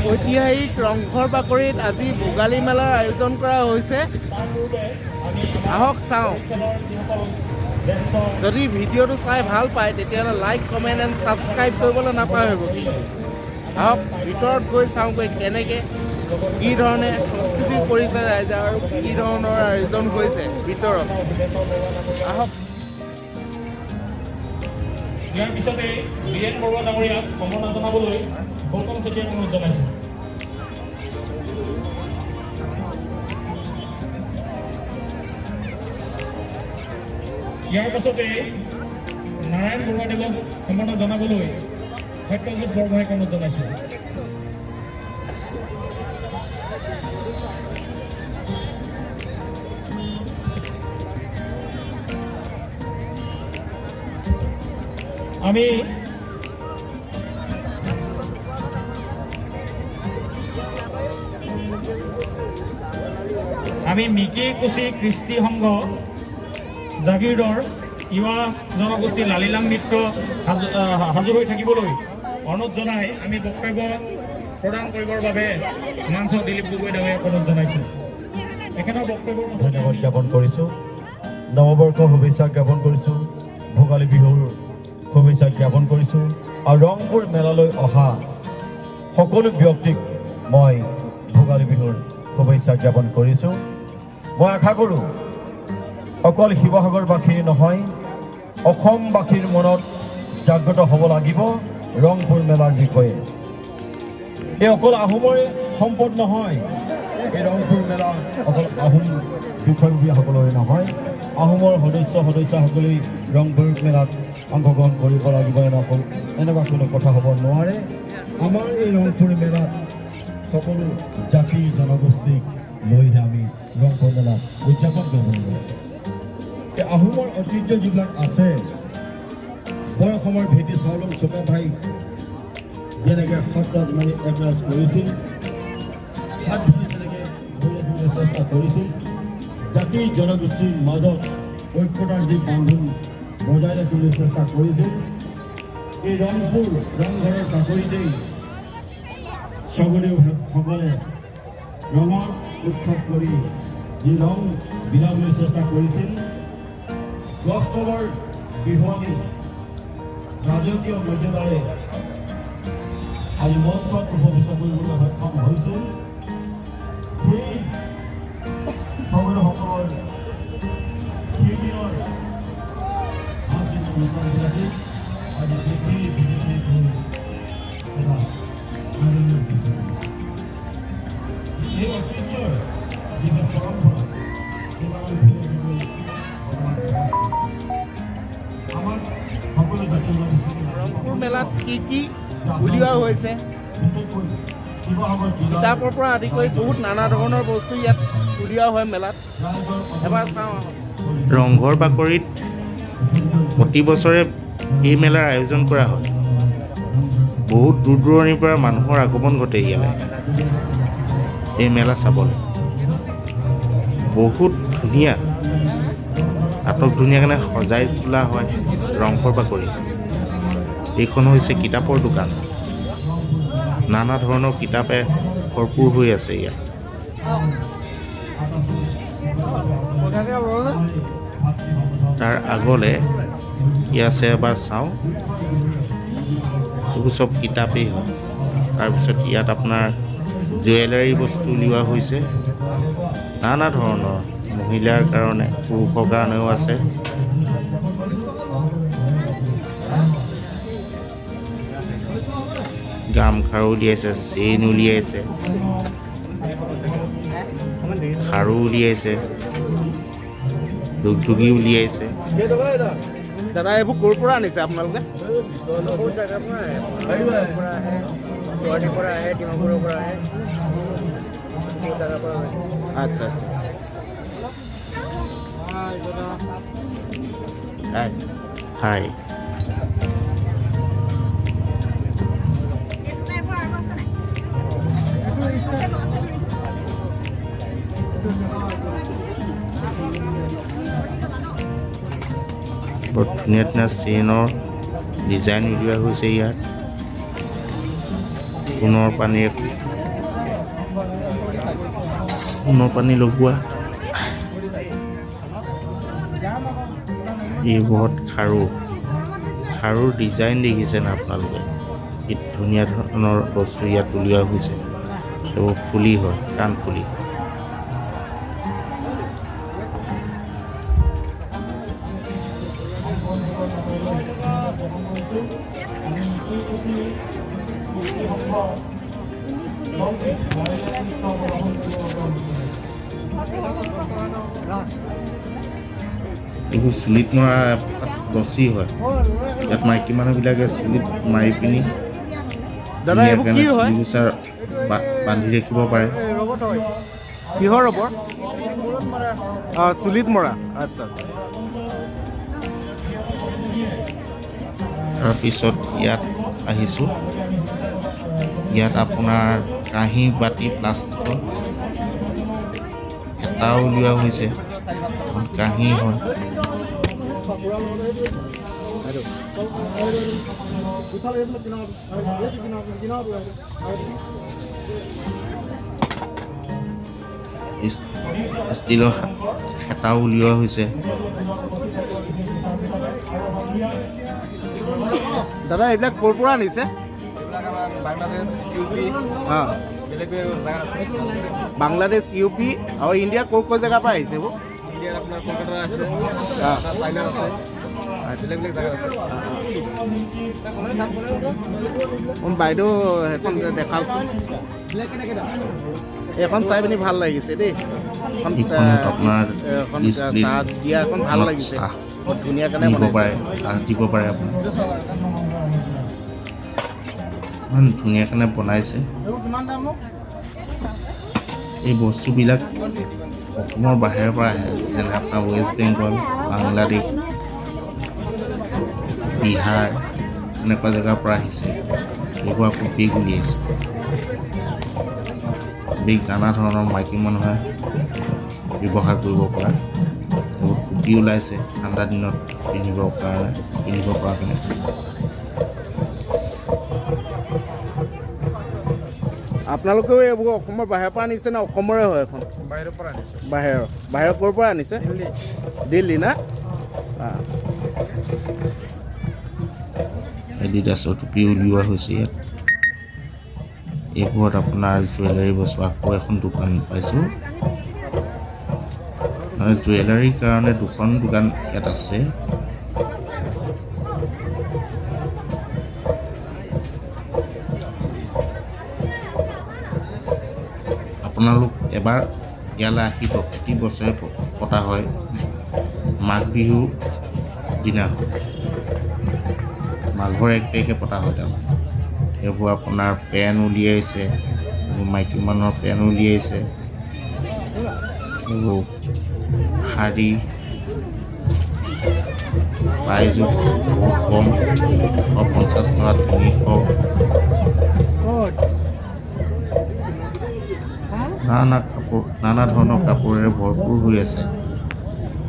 ঐতিহাসিক ৰংঘৰ বাকৰিত আজি ভোগালী মেলাৰ আয়োজন কৰা হৈছে। আহক চাওঁ। যদি ভিডিঅ'টো চাই ভাল পায় তেতিয়াহ'লে লাইক কমেণ্ট এণ্ড ছাবস্ক্ৰাইব কৰিবলৈ নাপাহৰিব। আহক ভিতৰত গৈ চাওঁগৈ কেনেকৈ কি ধৰণে প্ৰস্তুতি কৰিছে ৰাইজে আৰু কি ধৰণৰ আয়োজন কৰিছে ভিতৰত। আহক। ইয়াৰ পিছতে বীৰেন বৰুৱা ডাঙৰীয়াক সম্বৰ্ধনা জনাবলৈ গৌতম চেতিয়াক অনুৰোধ জনাইছোঁ। ইয়াৰ পাছতে নাৰায়ণ বৰুৱাদেৱক সম্বৰ্ধনা জনাবলৈ সত্যজিৎ বৰগোহাঁইক অনুৰোধ জনাইছোঁ। আমি মিকি কুচি কৃষ্টি সংঘ জাগিৰৰ ইৱা জনগোষ্ঠী লালিলাং নৃত্য সাজু হৈ থাকিবলৈ অনুৰোধ জনাই আমি বক্তব্য প্ৰদান কৰিবৰ বাবে মঞ্চ দিলীপ গগৈ ডাঙৰীয়াক অনুৰোধ জনাইছোঁ। এখেতৰ বক্তব্য ধন্যবাদ জ্ঞাপন কৰিছোঁ। নৱবৰ্ষৰ শুভেচ্ছা জ্ঞাপন কৰিছোঁ। ভোগালী বিহুৰ শুভেচ্ছা জ্ঞাপন কৰিছোঁ আৰু ৰংপুৰ মেলালৈ অহা সকলো ব্যক্তিক মই ভোগালী বিহুৰ শুভেচ্ছা জ্ঞাপন কৰিছোঁ। মই আশা কৰোঁ অকল শিৱসাগৰবাসীৰ নহয় অসমবাসীৰ মনত জাগ্ৰত হ'ব লাগিব ৰংপুৰ মেলাৰ বিষয়ে। এই অকল আহোমৰে সম্পদ নহয়, এই ৰংপুৰ মেলা অকল আহোম বিষয়ববীয়াসকলৰে নহয়, আহোমৰ সদস্যসকলেই ৰংপুৰ মেলাত অংশগ্ৰহণ কৰিব লাগিব এনেকুৱা কোনো কথা হ'ব নোৱাৰে। আমাৰ এই ৰংপুৰ মেলাত সকলো জাতি জনগোষ্ঠীক লৈহে আমি ৰংপুৰ মেলা উদযাপন কৰিব লাগিব। এই আহোমৰ ঐতিহ্য যিবিলাক আছে, বৰ অসমৰ ভেটি চাউলুং চুকাফাই যেনেকৈ সৎৰাজ মাৰি একৰাজ কৰিছিল, হাত ধৰি যেনেকৈ ধৰি ৰাখিবলৈ চেষ্টা কৰিছিল, জাতি জনগোষ্ঠীৰ মাজত ঐক্যতাৰ যি বান্ধোন বজাই ৰাখিবলৈ চেষ্টা কৰিছিল, এই ৰংপুৰ ৰংঘৰৰ বাকৰিতেই স্বৰ্গদেউসকলে ৰঙৰ উৎসৱ কৰি যি ৰং বিলাবলৈ চেষ্টা কৰিছিল, গছ তলৰ বিহুৱানী ৰাজকীয় মৰ্যাদাৰে আজি মঞ্চত উপৱিষ্ট কৰিবলৈ সক্ষম হৈছিল। সেই স্বৰ্গদেউসকলৰ সেইদিনৰ সাংস্কৃতিক অনুষ্ঠানবিলাকে আজি পৃথিৱী বিদেশী হৈ এটা আন্দোলনৰ সৃষ্টি কৰিছে। এই ঐতিহ্যৰ যিবিলাক পৰম্পৰা সেইবিলাক আমি ভুলি গৈ আমাক সকলো জাতীয় ৰংপুৰ মেলাত কি উলিওৱা হৈছে, কিতাপৰ পৰা আদি কৰি বহুত নানা ধৰণৰ বস্তু ইয়াত উলিওৱা হয় মেলাত। এবাৰ চাওঁ। ৰংঘৰ বাকৰিত প্ৰতি বছৰে এই মেলাৰ আয়োজন কৰা হয়। বহুত দূৰ দূৰণিৰ পৰা মানুহৰ আগমন ঘটে ইয়ালৈ এই মেলা চাবলৈ। বহুত ধুনীয়া, আটক ধুনীয়াকৈ সজাই তোলা হয় ৰংঘৰ বাকৰি। এইখন হৈছে কিতাপৰ দোকান। নানা ধৰণৰ কিতাপে ভৰপূৰ হৈ আছে ইয়াত। তাৰ আগলৈ কি আছে এবাৰ চাওঁ। এইবোৰ চব কিতাপেই হয়। তাৰপিছত ইয়াত আপোনাৰ জুৱেলাৰী বস্তু উলিওৱা হৈছে নানা ধৰণৰ, মহিলাৰ কাৰণে, পুৰুষৰ কাৰণেও আছে। গামখাৰু উলিয়াইছে, চেইন উলিয়াইছে, খাৰু উলিয়াইছে, দুগদুগী উলিয়াইছে। দাদা এইবোৰ ক'ৰ পৰা আনিছে আপোনালোকে? আচ্ছা আচ্ছা। হাই বৰ ধুনীয়া ধুনীয়া চেইনৰ ডিজাইন উলিওৱা হৈছে ইয়াত। সোণৰ পানী লগোৱা এইবোৰত খাৰুৰ ডিজাইন দেখিছে না আপোনালোকে কি ধুনীয়া ধৰণৰ বস্তু ইয়াত উলিওৱা হৈছে এইবোৰ ফুলি হয় কাণফুলি এইবোৰ চুলিত মৰা ৰছী হয় ইয়াত মাইকী মানুহবিলাকে চুলিত মাৰি পিনি দাদা এইবোৰ কি হয় চুলিকোছা বান্ধি ৰাখিব পাৰে কিহৰ ৰবৰ চুলিত মৰা আচ্ছা তাৰপিছত ইয়াত আহিছোঁ ইয়াত আপোনাৰ কাঁহী বাতি প্লাষ্টিকৰ এটাও উলিওৱা হৈছে কাঁহী হয় ষ্টিলৰ হেতাও উলিওৱা হৈছে দাদা এইবিলাক ক'ৰ পৰা আনিছে বাংলাদেশ ইউপি আৰু ইণ্ডিয়া ক'ৰ জেগাৰ পৰা আহিছে এইবোৰ বাইদেউ সেইখন দেখাওকচোন এইখন চাই পিনি ভাল লাগিছে দেই চাহ দিয়া এখন ভাল লাগিছে বহুত ধুনীয়াকৈ দিব পাৰে আপুনি ইমান ধুনীয়াকৈ বনাইছে এই বস্তুবিলাক অসমৰ বাহিৰৰ পৰা আহে যেনে আপোনাৰ ৱেষ্ট বেংগল বাংলাদেশ বিহাৰ এনেকুৱা জেগাৰ পৰা আহিছে এইবোৰ আকৌ বেগ উলিয়াইছে বেগ নানা ধৰণৰ মাইকী মানুহে ব্যৱহাৰ কৰিব পৰা বহুত টুপি ওলাইছে ঠাণ্ডা দিনত পিন্ধিব পৰাকৈ আপোনালোকেও এইবোৰ অসমৰ বাহিৰৰ পৰা আনিছে নে অসমৰে হয় এখন বাহিৰৰ পৰা আনিছে বাহিৰৰ ক'ৰ পৰা আনিছে দিল্লী না এডিডাছৰ টুপি উলিওৱা হৈছে ইয়াত এইবোৰত আপোনাৰ জুৱেলাৰী বস্তু আকৌ এখন দোকান পাইছোঁ জুৱেলাৰীৰ কাৰণে দুখন দোকান ইয়াত আছে আপোনালোক এবাৰ ইয়ালৈ আহিব প্ৰতি বছৰে পতা হয় মাঘ বিহুৰ দিনা মাঘৰ 1 তাৰিখে পতা হয় তাৰমানে এইবোৰ আপোনাৰ পেন উলিয়াইছে এইবোৰ মাইকী মানুহৰ পেন উলিয়াইছে এইবোৰ শাৰী প্ৰাইজো বহুত কম 150 টকা 300 নানা ধৰণৰ কাপোৰেৰে ভৰপূৰ হৈ আছে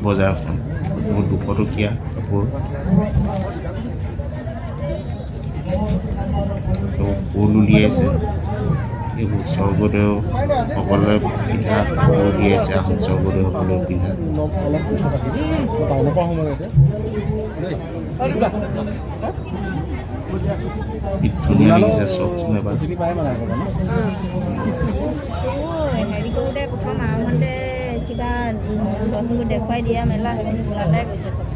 বজাৰখন বহুত 200 টকীয়া কাপোৰ ফুল উলিয়াইছে এইবোৰ স্বৰ্গদেউ সকলোৱে পিন্ধা কাপোৰ উলিয়াইছে আহোম স্বৰ্গদেউসকলেও পিন্ধা ধুনীয়া লাগিছে চাওকচোন এবাৰ হেৰি কৰোঁতে প্ৰথম আৰম্ভণতে কিবা বস্তুবোৰ দেখুৱাই দিয়া মেলা সেইখিনি ওলালে গৈছে চব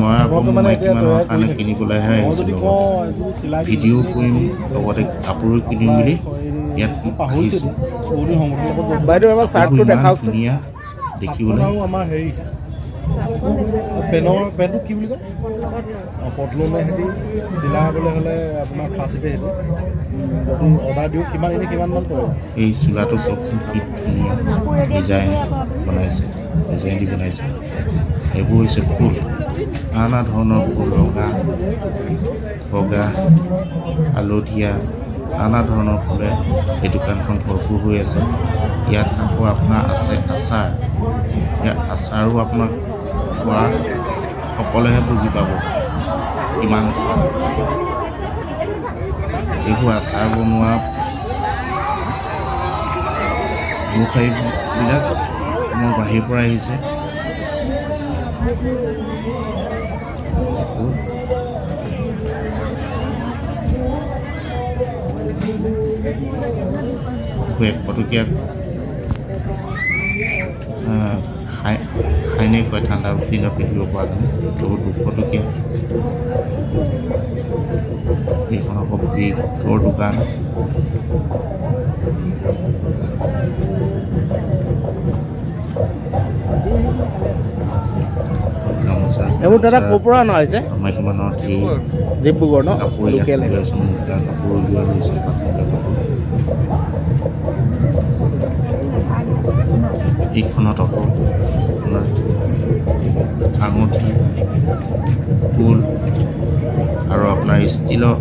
মই আকৌ মাইকী মানুহৰ কাৰণে কিনিবলৈহে আহিছিলোঁ ভিডিঅ' কৰিম লগতে কাপোৰো কিনিম বুলি ইয়াত আহিছোঁ বাইদেউ এবাৰ চাৰ্টটো দেখাওকচোন ধুনীয়া দেখিবলৈ আমাৰ হেৰি পেনটো কি বুলি কয় পটলনে সিহঁতি চিলাবলৈ হ'লে আপোনাৰ ফাঁচিতে সেইটো যদি অৰ্ডাৰ দিওঁ কিমানমান পৰে এই চোলাটো চাওকচোন কি ধুনীয়া ডিজাইন দি বনাইছে এইবোৰ হৈছে ফুল নানা ধৰণৰ ফুল ৰঙা বগা হালধীয়া নানা ধৰণৰ ফুলে এই দোকানখন ভৰপূৰ হৈ আছে ইয়াত আকৌ আপোনাৰ আছে আচাৰ ইয়াত আচাৰো আপোনাক খোৱা সকলোৱে বুজি পাব কিমান এইবোৰ আচাৰ বনোৱা ব্যৱসায়ীবিলাক অসমৰ বাহিৰৰ পৰা আহিছে। $100 খাইনে কয় ঠাণ্ডা দিনত পিন্ধিব পৰা যায়, বহুত $200। এইখন আকৌ বিগৰ দোকান। গামোচা এইবোৰ দাদা ক'ৰ পৰা অনা হৈছে? মাইকী মানুহৰ ডিব্ৰুগড় ন? কাপোৰ লোকেল মুগা কাপোৰ উলিওৱা হৈছে, পাট মুগা কাপোৰ। এইখনত আকৌ আপোনাৰ আঙুঠি, ফুল আৰু আপোনাৰ ষ্টিলৰ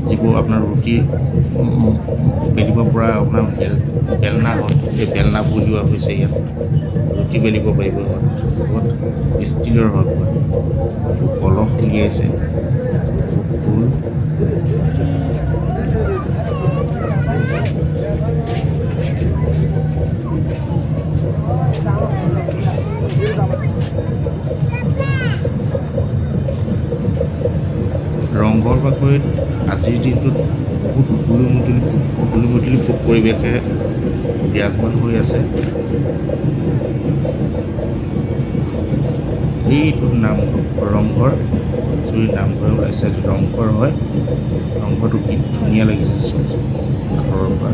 যিবোৰ আপোনাৰ ৰুটি বেলিব পৰা আপোনাৰ বেলনা হ'ল, এই বেলনাবোৰ উলিওৱা হৈছে ইয়াত। ৰুটি বেলিব পাৰিব ইয়াত, বহুত ষ্টিলৰ হয় পুৰা। কলহ উলিয়াইছে, ফুল। ৰংঘৰ বাকৰিত আজিৰ দিনটোত বহুত উদুলি পৰিৱেশে বিৰাজমান হৈ আছে। এইটো ৰংঘৰ নামঘৰ ওলাইছে, ৰংঘৰ হয়। ৰংঘৰটো কি ধুনীয়া লাগিছে কাঠৰ পৰা।